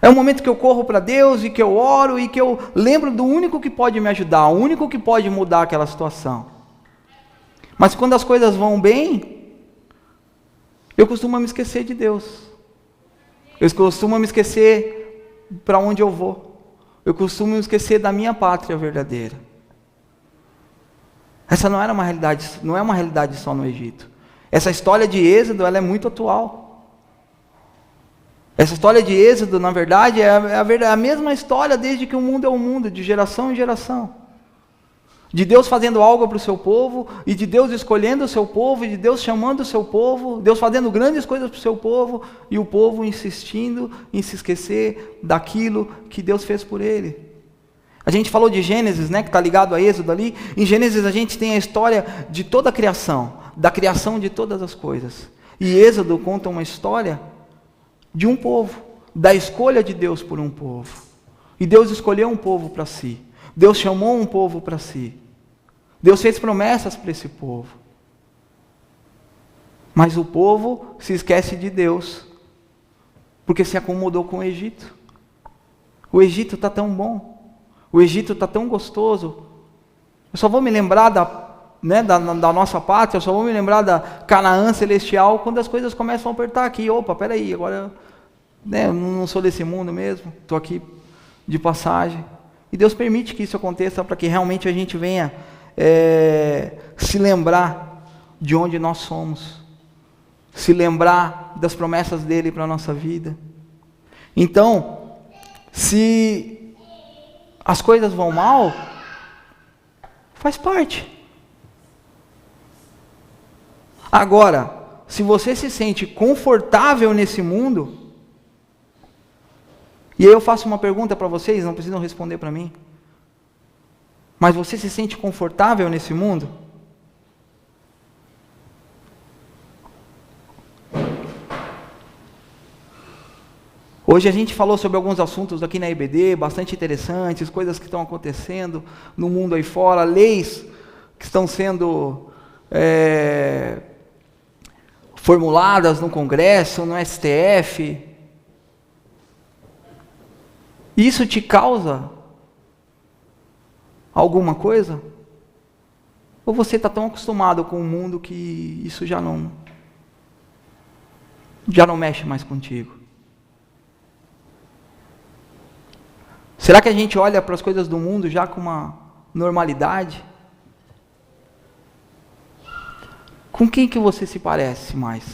É o momento que eu corro para Deus e que eu oro e que eu lembro do único que pode me ajudar, o único que pode mudar aquela situação. Mas quando as coisas vão bem, eu costumo me esquecer de Deus. Eu costumo me esquecer para onde eu vou. Eu costumo me esquecer da minha pátria verdadeira. Essa não é uma realidade só no Egito. Essa história de Êxodo, ela é muito atual. Essa história de Êxodo, na verdade, é a mesma história desde que o mundo é o mundo, de geração em geração. De Deus fazendo algo para o seu povo, e de Deus escolhendo o seu povo, e de Deus chamando o seu povo, Deus fazendo grandes coisas para o seu povo, e o povo insistindo em se esquecer daquilo que Deus fez por ele. A gente falou de Gênesis, né, que está ligado a Êxodo ali. Em Gênesis a gente tem a história de toda a criação, da criação de todas as coisas. E Êxodo conta uma história de um povo, da escolha de Deus por um povo. E Deus escolheu um povo para si. Deus chamou um povo para si. Deus fez promessas para esse povo. Mas o povo se esquece de Deus, porque se acomodou com o Egito. O Egito está tão bom. O Egito está tão gostoso. Eu só vou me lembrar da nossa pátria, eu só vou me lembrar da Canaã celestial quando as coisas começam a apertar aqui. Opa, peraí, agora eu não sou desse mundo mesmo, estou aqui de passagem. E Deus permite que isso aconteça para que realmente a gente venha se lembrar de onde nós somos, se lembrar das promessas dele para a nossa vida. Então, se as coisas vão mal, faz parte. Agora, se você se sente confortável nesse mundo, e aí eu faço uma pergunta para vocês, não precisam responder para mim, mas você se sente confortável nesse mundo? Hoje a gente falou sobre alguns assuntos aqui na IBD, bastante interessantes, coisas que estão acontecendo no mundo aí fora, leis que estão sendo formuladas no Congresso, no STF. Isso te causa alguma coisa? Ou você está tão acostumado com o mundo que isso já não mexe mais contigo? Será que a gente olha para as coisas do mundo já com uma normalidade? Com quem que você se parece mais?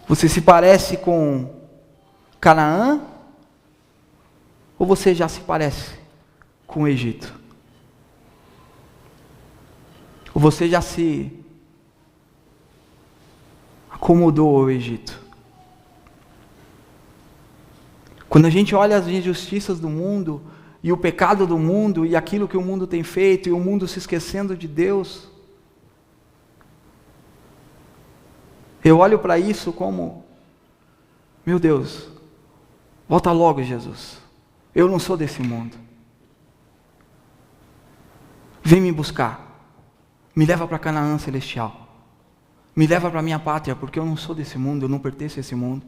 Você se parece com Canaã? Ou você já se parece com o Egito? Ou você já se acomodou ao Egito? Quando a gente olha as injustiças do mundo, e o pecado do mundo, e aquilo que o mundo tem feito, e o mundo se esquecendo de Deus, eu olho para isso como, meu Deus, volta logo, Jesus, eu não sou desse mundo, vem me buscar, me leva para Canaã celestial, me leva para a minha pátria, porque eu não sou desse mundo, eu não pertenço a esse mundo.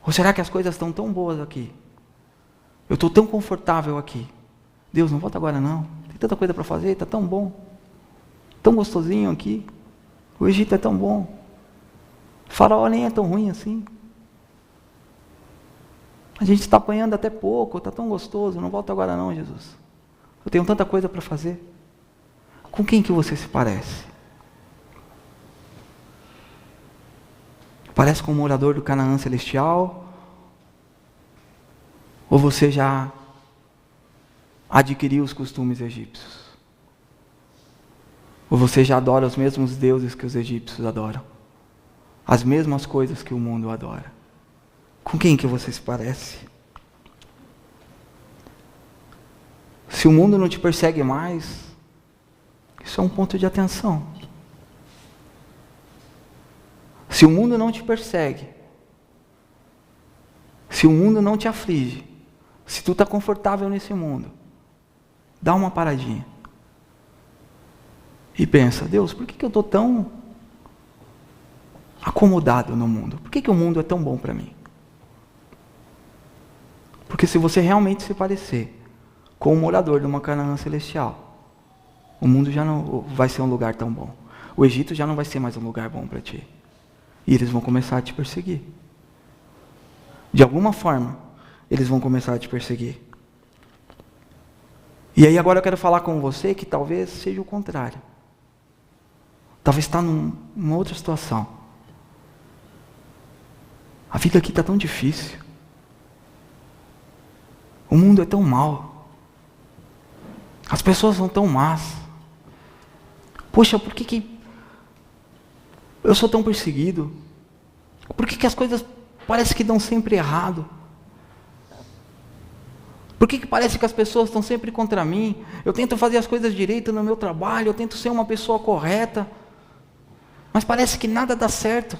Ou será que as coisas estão tão boas aqui? Eu estou tão confortável aqui. Deus, não volta agora não. Tem tanta coisa para fazer, está tão bom. Tão gostosinho aqui. O Egito é tão bom. O Faraó nem é tão ruim assim. A gente está apanhando até pouco, está tão gostoso. Não volta agora não, Jesus. Eu tenho tanta coisa para fazer. Com quem que você se parece? Parece com um morador do Canaã celestial? Ou você já adquiriu os costumes egípcios? Ou você já adora os mesmos deuses que os egípcios adoram? As mesmas coisas que o mundo adora? Com quem que você se parece? Se o mundo não te persegue mais, isso é um ponto de atenção. Se o mundo não te persegue, se o mundo não te aflige, se tu está confortável nesse mundo, dá uma paradinha e pensa, Deus, por que eu estou tão acomodado no mundo? Por que o mundo é tão bom para mim? Porque se você realmente se parecer com o morador de uma Canaã celestial, o mundo já não vai ser um lugar tão bom. O Egito já não vai ser mais um lugar bom para ti. E eles vão começar a te perseguir. De alguma forma, eles vão começar a te perseguir. E aí agora eu quero falar com você que talvez seja o contrário. Talvez está numa outra situação. A vida aqui está tão difícil. O mundo é tão mau. As pessoas são tão más. Poxa, por que eu sou tão perseguido? Por que as coisas parecem que dão sempre errado? Por que parece que as pessoas estão sempre contra mim? Eu tento fazer as coisas direito no meu trabalho, eu tento ser uma pessoa correta, mas parece que nada dá certo.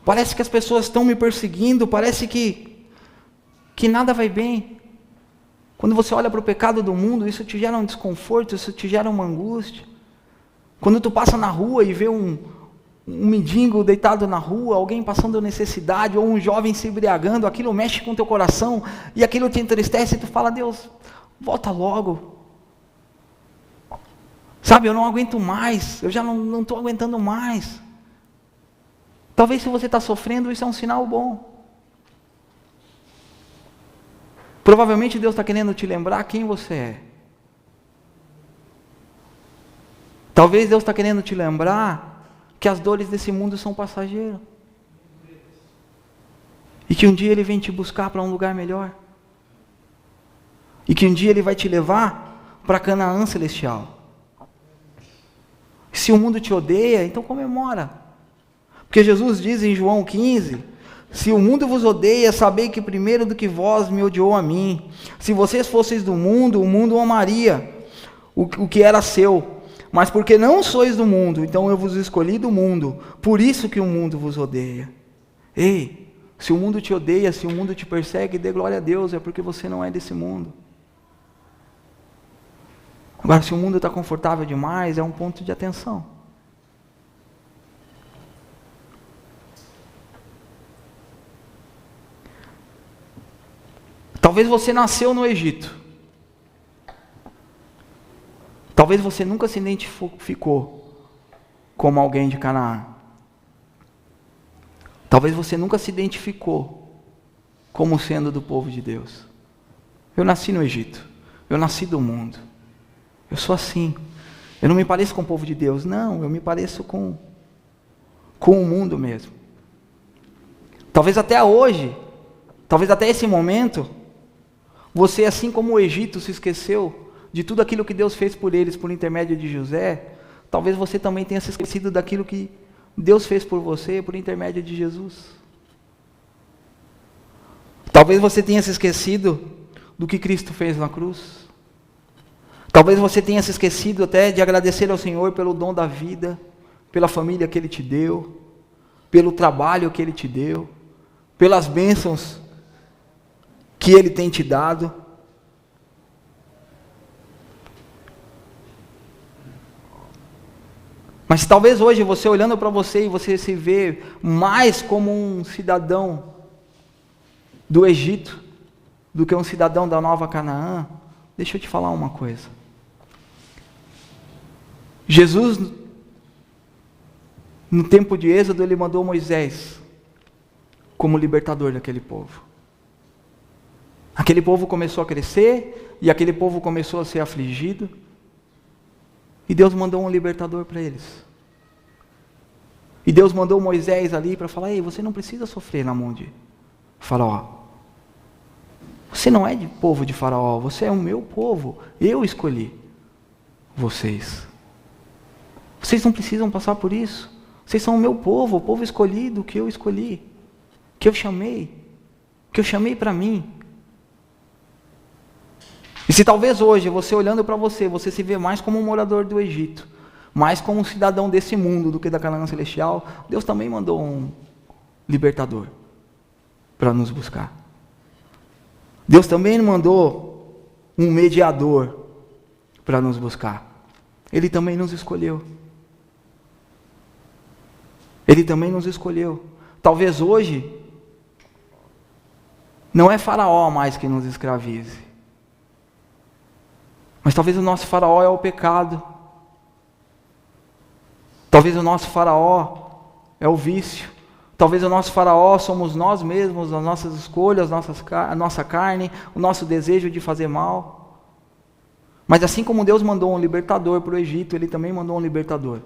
Parece que as pessoas estão me perseguindo, parece que nada vai bem. Quando você olha para o pecado do mundo, isso te gera um desconforto, isso te gera uma angústia. Quando tu passa na rua e vê um mendigo deitado na rua, alguém passando necessidade, ou um jovem se embriagando, aquilo mexe com o teu coração, e aquilo te entristece, e tu fala, Deus, volta logo. Sabe, eu não aguento mais, eu já não estou aguentando mais. Talvez se você está sofrendo, isso é um sinal bom. Provavelmente Deus está querendo te lembrar quem você é. Talvez Deus está querendo te lembrar que as dores desse mundo são passageiras. E que um dia Ele vem te buscar para um lugar melhor. E que um dia Ele vai te levar para Canaã celestial. Se o mundo te odeia, então comemora. Porque Jesus diz em João 15, se o mundo vos odeia, sabei que primeiro do que vós me odiou a mim. Se vocês fosseis do mundo, o mundo amaria o que era seu. Mas porque não sois do mundo, então eu vos escolhi do mundo. Por isso que o mundo vos odeia. Ei, se o mundo te odeia, se o mundo te persegue, dê glória a Deus, é porque você não é desse mundo. Agora, se o mundo está confortável demais, é um ponto de atenção. Talvez você nasceu no Egito. Talvez você nunca se identificou como alguém de Canaã. Talvez você nunca se identificou como sendo do povo de Deus. Eu nasci no Egito. Eu nasci do mundo. Eu sou assim. Eu não me pareço com o povo de Deus. Não, eu me pareço com o mundo mesmo. Talvez até hoje, talvez até esse momento, Você, assim como o Egito se esqueceu de tudo aquilo que Deus fez por eles por intermédio de José, talvez você também tenha se esquecido daquilo que Deus fez por você por intermédio de Jesus. Talvez você tenha se esquecido do que Cristo fez na cruz. Talvez você tenha se esquecido até de agradecer ao Senhor pelo dom da vida, pela família que Ele te deu, pelo trabalho que Ele te deu, pelas bênçãos que Ele tem te dado. Mas talvez hoje você olhando para você e você se vê mais como um cidadão do Egito do que um cidadão da Nova Canaã. Deixa eu te falar uma coisa. Jesus, no tempo de Êxodo, Ele mandou Moisés como libertador daquele povo. Aquele povo começou a crescer e aquele povo começou a ser afligido. E Deus mandou um libertador para eles. E Deus mandou Moisés ali para falar: ei, você não precisa sofrer na mão de Faraó. Você não é de povo de Faraó, você é o meu povo. Eu escolhi vocês. Vocês não precisam passar por isso. Vocês são o meu povo, o povo escolhido que eu escolhi, que eu chamei para mim. E se talvez hoje, você olhando para você, você se vê mais como um morador do Egito, mais como um cidadão desse mundo do que da Canaã Celestial, Deus também mandou um libertador para nos buscar. Deus também mandou um mediador para nos buscar. Ele também nos escolheu. Ele também nos escolheu. Talvez hoje, não é Faraó mais que nos escravize. Mas talvez o nosso Faraó é o pecado. Talvez o nosso Faraó é o vício. Talvez o nosso Faraó somos nós mesmos, as nossas escolhas, a nossa carne, o nosso desejo de fazer mal. Mas assim como Deus mandou um libertador para o Egito, Ele também mandou um libertador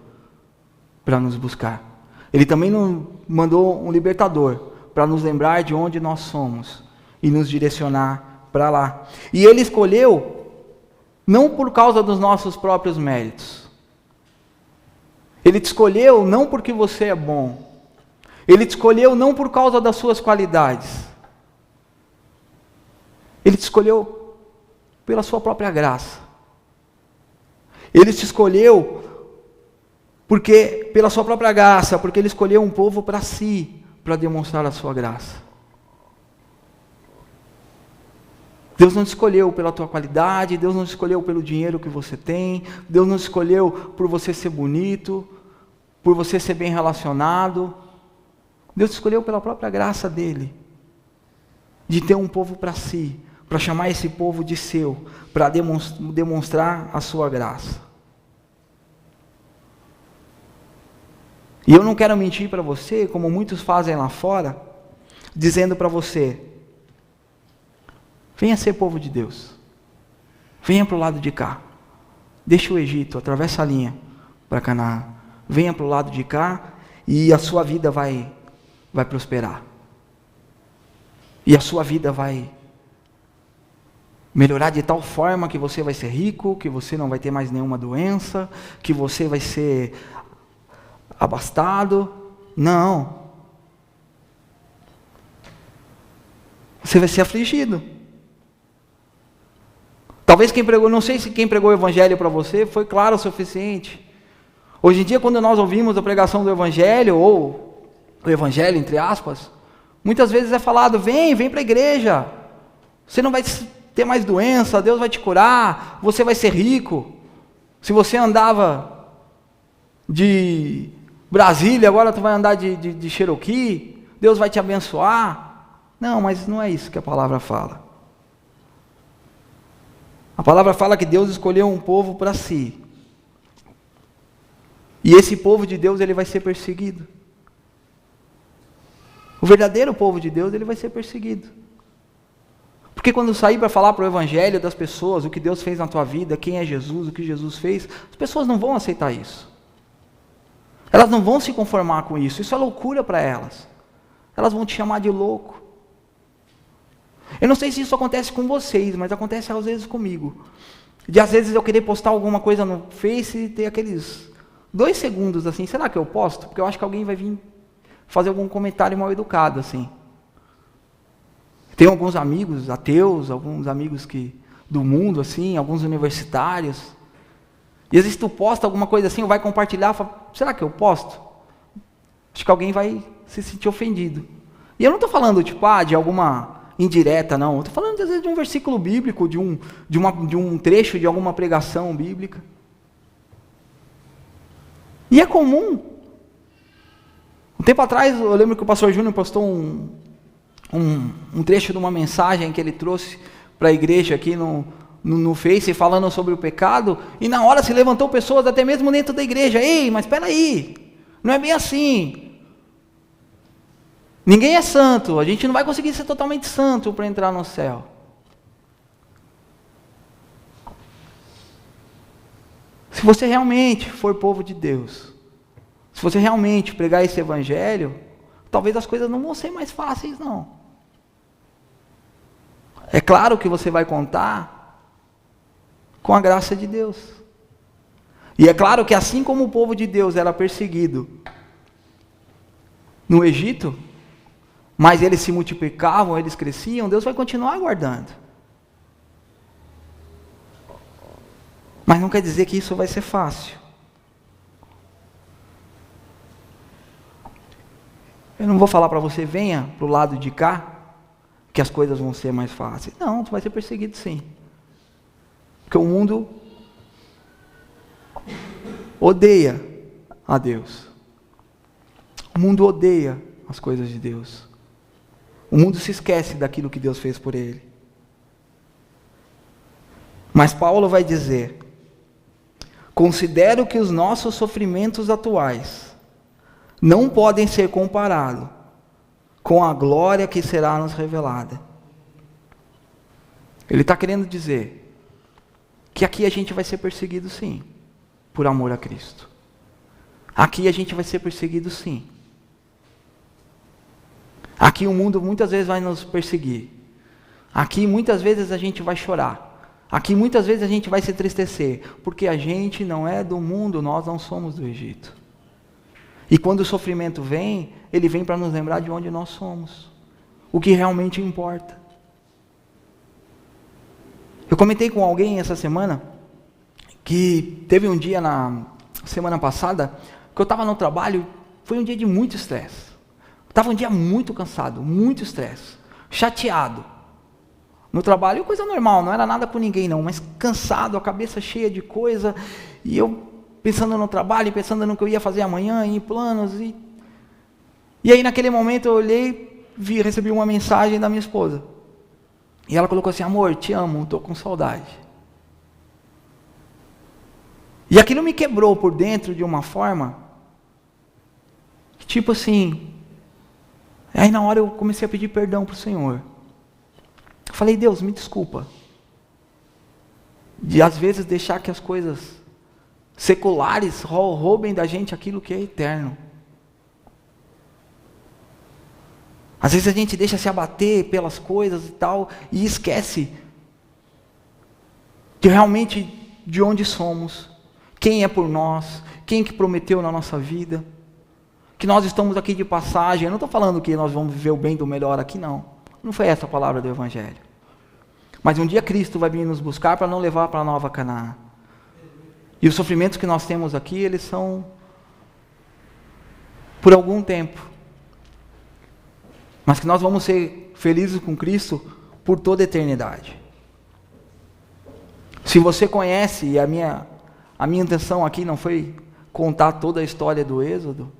para nos buscar. Ele também mandou um libertador para nos lembrar de onde nós somos e nos direcionar para lá. E Ele escolheu não por causa dos nossos próprios méritos. Ele te escolheu não porque você é bom. Ele te escolheu não por causa das suas qualidades. Ele te escolheu pela sua própria graça. Ele te escolheu pela sua própria graça, porque Ele escolheu um povo para si, para demonstrar a sua graça. Deus não te escolheu pela tua qualidade, Deus não te escolheu pelo dinheiro que você tem, Deus não te escolheu por você ser bonito, por você ser bem relacionado. Deus te escolheu pela própria graça dEle, de ter um povo para si, para chamar esse povo de seu, para demonstrar a sua graça. E eu não quero mentir para você, como muitos fazem lá fora, dizendo para você: venha ser povo de Deus, venha para o lado de cá, deixa o Egito, atravessa a linha para Canaã, venha para o lado de cá e a sua vida vai prosperar. E a sua vida vai melhorar de tal forma que você vai ser rico, que você não vai ter mais nenhuma doença, que você vai ser abastado. Não. Você vai ser afligido. Talvez quem pregou, não sei se quem pregou o evangelho para você foi claro o suficiente. Hoje em dia, quando nós ouvimos a pregação do evangelho, ou o evangelho, entre aspas, muitas vezes é falado: vem para a igreja, você não vai ter mais doença, Deus vai te curar, você vai ser rico. Se você andava de Brasília, agora tu vai andar de Cherokee, Deus vai te abençoar. Não, mas não é isso que a palavra fala. A palavra fala que Deus escolheu um povo para si. E esse povo de Deus, ele vai ser perseguido. O verdadeiro povo de Deus, ele vai ser perseguido. Porque quando sair para falar para o evangelho das pessoas, o que Deus fez na tua vida, quem é Jesus, o que Jesus fez, as pessoas não vão aceitar isso. Elas não vão se conformar com isso. Isso é loucura para elas. Elas vão te chamar de louco. Eu não sei se isso acontece com vocês, mas acontece às vezes comigo. De às vezes eu querer postar alguma coisa no Face e ter aqueles 2 segundos assim, será que eu posto? Porque eu acho que alguém vai vir fazer algum comentário mal educado assim. Tenho alguns amigos ateus, alguns amigos do mundo assim, alguns universitários. E às vezes tu posta alguma coisa assim, ou vai compartilhar, fala, será que eu posto? Acho que alguém vai se sentir ofendido. E eu não estou falando de alguma indireta, não. Eu estou falando às vezes de um versículo bíblico, de um trecho de alguma pregação bíblica. E é comum. Um tempo atrás, eu lembro que o pastor Júnior postou um trecho de uma mensagem que ele trouxe para a igreja aqui no Face, falando sobre o pecado, e na hora se levantou pessoas até mesmo dentro da igreja, ei, mas espera aí, não é bem assim. Ninguém é santo, a gente não vai conseguir ser totalmente santo para entrar no céu. Se você realmente for povo de Deus, se você realmente pregar esse evangelho, talvez as coisas não vão ser mais fáceis, não. É claro que você vai contar com a graça de Deus. E é claro que assim como o povo de Deus era perseguido no Egito, mas eles se multiplicavam, eles cresciam, Deus vai continuar guardando. Mas não quer dizer que isso vai ser fácil. Eu não vou falar para você, venha para o lado de cá, que as coisas vão ser mais fáceis. Não, tu vai ser perseguido sim. Porque o mundo odeia a Deus. O mundo odeia as coisas de Deus. O mundo se esquece daquilo que Deus fez por ele. Mas Paulo vai dizer: considero que os nossos sofrimentos atuais não podem ser comparados com a glória que será nos revelada. Ele está querendo dizer que aqui a gente vai ser perseguido sim, por amor a Cristo. Aqui a gente vai ser perseguido sim. Aqui o mundo muitas vezes vai nos perseguir. Aqui muitas vezes a gente vai chorar. Aqui muitas vezes a gente vai se entristecer, porque a gente não é do mundo, nós não somos do Egito. E quando o sofrimento vem, ele vem para nos lembrar de onde nós somos, o que realmente importa. Eu comentei com alguém essa semana, que teve um dia na semana passada, que eu estava no trabalho, foi um dia de muito estresse. Estava um dia muito cansado, muito estresse, chateado. No trabalho, coisa normal, não era nada com ninguém não, mas cansado, a cabeça cheia de coisa, e eu pensando no trabalho, pensando no que eu ia fazer amanhã, em planos, e aí naquele momento eu olhei, recebi uma mensagem da minha esposa, e ela colocou assim: amor, te amo, estou com saudade. E aquilo me quebrou por dentro de uma forma, tipo assim, aí na hora eu comecei a pedir perdão para o Senhor. Eu falei: Deus, me desculpa, de às vezes deixar que as coisas seculares roubem da gente aquilo que é eterno. Às vezes a gente deixa se abater pelas coisas e tal, e esquece de realmente de onde somos, quem é por nós, quem que prometeu na nossa vida, que nós estamos aqui de passagem. Eu não estou falando que nós vamos viver o bem do melhor aqui, não. Não foi essa a palavra do Evangelho. Mas um dia Cristo vai vir nos buscar para não levar para a Nova Canaã. E os sofrimentos que nós temos aqui, eles são por algum tempo. Mas que nós vamos ser felizes com Cristo por toda a eternidade. Se você conhece, e a minha intenção aqui não foi contar toda a história do Êxodo,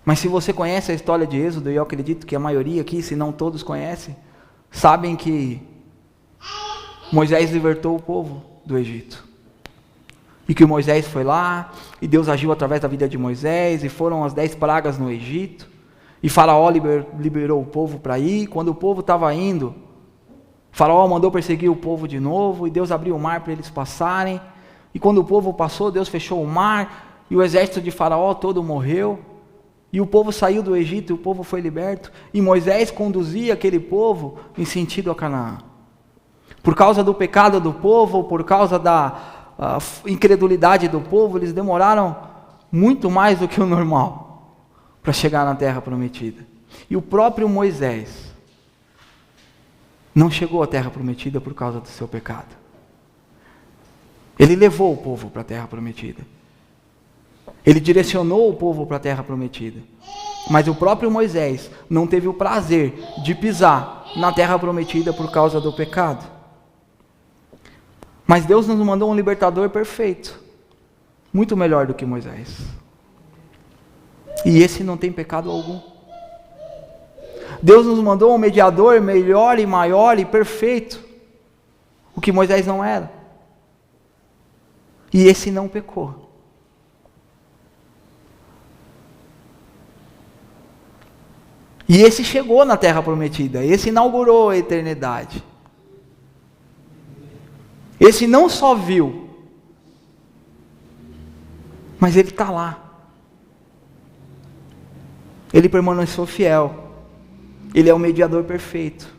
mas se você conhece a história de Êxodo, e eu acredito que a maioria aqui, se não todos conhecem, sabem que Moisés libertou o povo do Egito. E que Moisés foi lá, e Deus agiu através da vida de Moisés, e foram as 10 pragas no Egito, e Faraó liberou o povo para ir. Quando o povo estava indo, Faraó mandou perseguir o povo de novo, e Deus abriu o mar para eles passarem, e quando o povo passou, Deus fechou o mar, e o exército de Faraó todo morreu. E o povo saiu do Egito, e o povo foi liberto, e Moisés conduzia aquele povo em sentido a Canaã. Por causa do pecado do povo, por causa da incredulidade do povo, eles demoraram muito mais do que o normal para chegar na terra prometida. E o próprio Moisés não chegou à terra prometida por causa do seu pecado. Ele levou o povo para a terra prometida. Ele direcionou o povo para a terra prometida. Mas o próprio Moisés não teve o prazer de pisar na terra prometida por causa do pecado. Mas Deus nos mandou um libertador perfeito, muito melhor do que Moisés. E esse não tem pecado algum. Deus nos mandou um mediador melhor e maior e perfeito, o que Moisés não era. E esse não pecou. E esse chegou na terra prometida, esse inaugurou a eternidade. Esse não só viu, mas ele está lá. Ele permaneceu fiel. Ele é o mediador perfeito.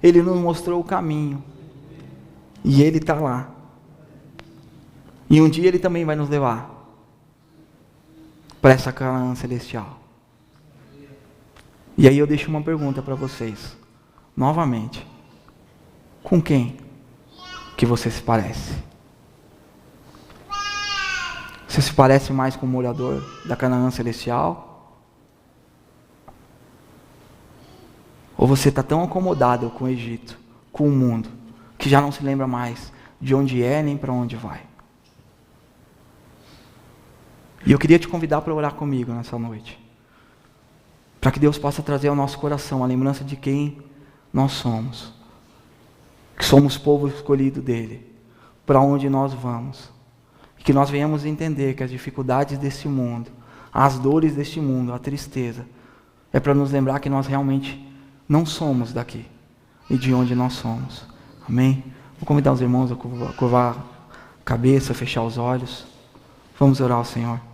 Ele nos mostrou o caminho. E ele está lá. E um dia ele também vai nos levar para essa Canaã celestial. E aí eu deixo uma pergunta para vocês, novamente. Com quem que você se parece? Você se parece mais com o morador da Canaã celestial? Ou você está tão acomodado com o Egito, com o mundo, que já não se lembra mais de onde é nem para onde vai? E eu queria te convidar para orar comigo nessa noite, para que Deus possa trazer ao nosso coração a lembrança de quem nós somos, que somos povo escolhido dele, para onde nós vamos, e que nós venhamos entender que as dificuldades deste mundo, as dores deste mundo, a tristeza, é para nos lembrar que nós realmente não somos daqui, e de onde nós somos. Amém? Vou convidar os irmãos a curvar a cabeça, fechar os olhos. Vamos orar ao Senhor.